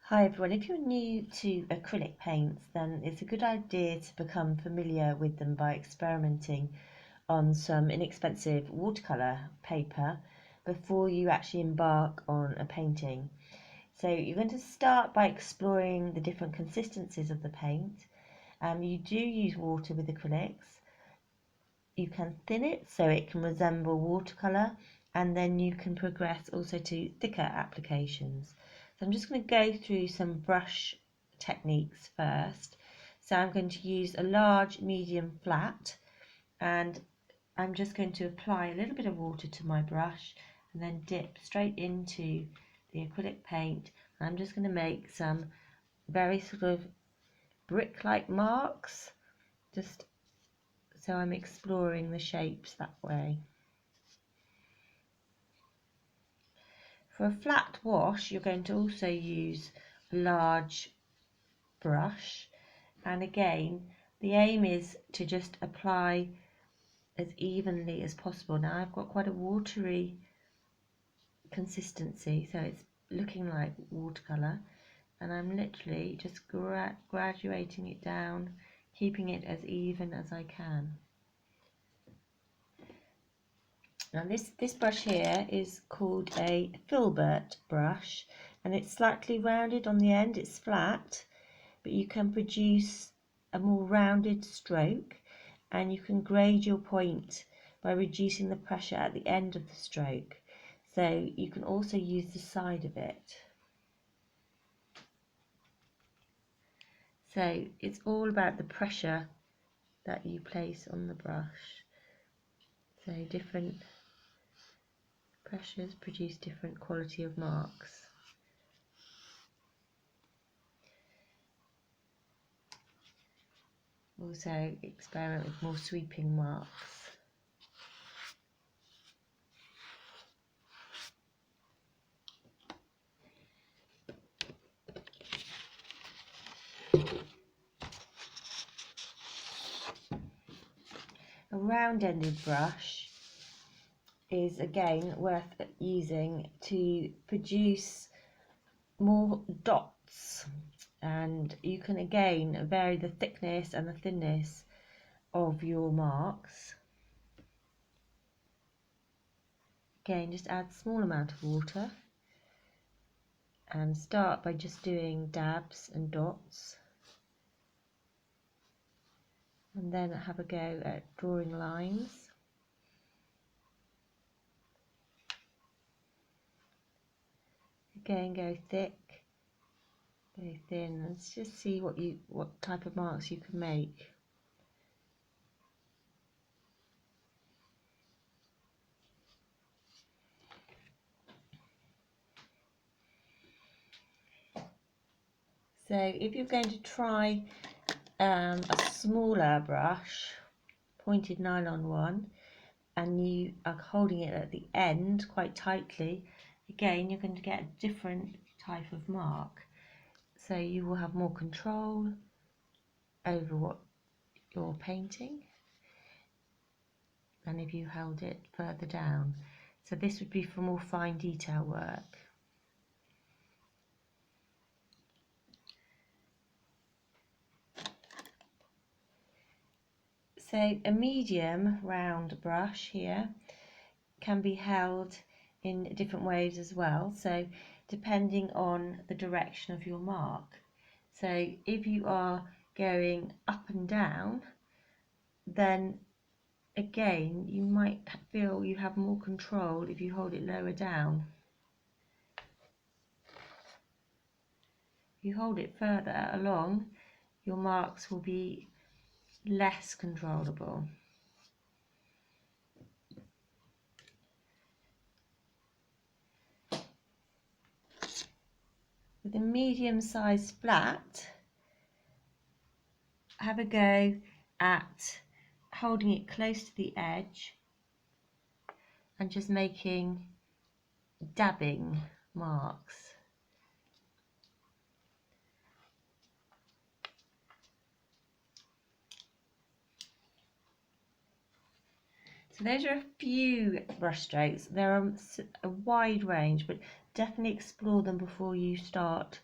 Hi everyone, if you're new to acrylic paints, then it's a good idea to become familiar with them by experimenting on some inexpensive watercolour paper before you actually embark on a painting. So you're going to start by exploring the different consistencies of the paint. You do use water with acrylics. You can thin it so it can resemble watercolour, and then you can progress also to thicker applications. So I'm just going to go through some brush techniques first. So I'm going to use a large, medium, flat, and I'm just going to apply a little bit of water to my brush and then dip straight into the acrylic paint. I'm just going to make some very sort of brick-like marks, just so I'm exploring the shapes that way. For a flat wash, you're going to also use a large brush, and again the aim is to just apply as evenly as possible. Now I've got quite a watery consistency, so it's looking like watercolour, and I'm literally just graduating it down, keeping it as even as I can. Now this brush here is called a filbert brush, and it's slightly rounded on the end. It's flat, but you can produce a more rounded stroke, and you can grade your point by reducing the pressure at the end of the stroke. So you can also use the side of it. So it's all about the pressure that you place on the brush. So different pressures produce different quality of marks. Also experiment with more sweeping marks. A round-ended brush is again worth using to produce more dots, and you can again vary the thickness and the thinness of your marks. Again, just add a small amount of water and start by just doing dabs and dots, and then have a go at drawing lines. Again, go thick, go thin. Let's just see what type of marks you can make. So if you're going to try a smaller brush, pointed nylon one, and you are holding it at the end quite tightly, again you're going to get a different type of mark. So you will have more control over what you're painting than if you held it further down. So this would be for more fine detail work. So a medium round brush here can be held in different ways as well, so depending on the direction of your mark. So if you are going up and down, then again you might feel you have more control if you hold it lower down. If you hold it further along, your marks will be less controllable. With a medium-sized flat, have a go at holding it close to the edge and just making dabbing marks. So those are a few brush strokes. There are a wide range, but definitely explore them before you start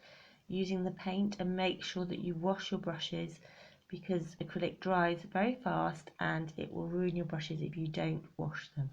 using the paint, and make sure that you wash your brushes because acrylic dries very fast and it will ruin your brushes if you don't wash them.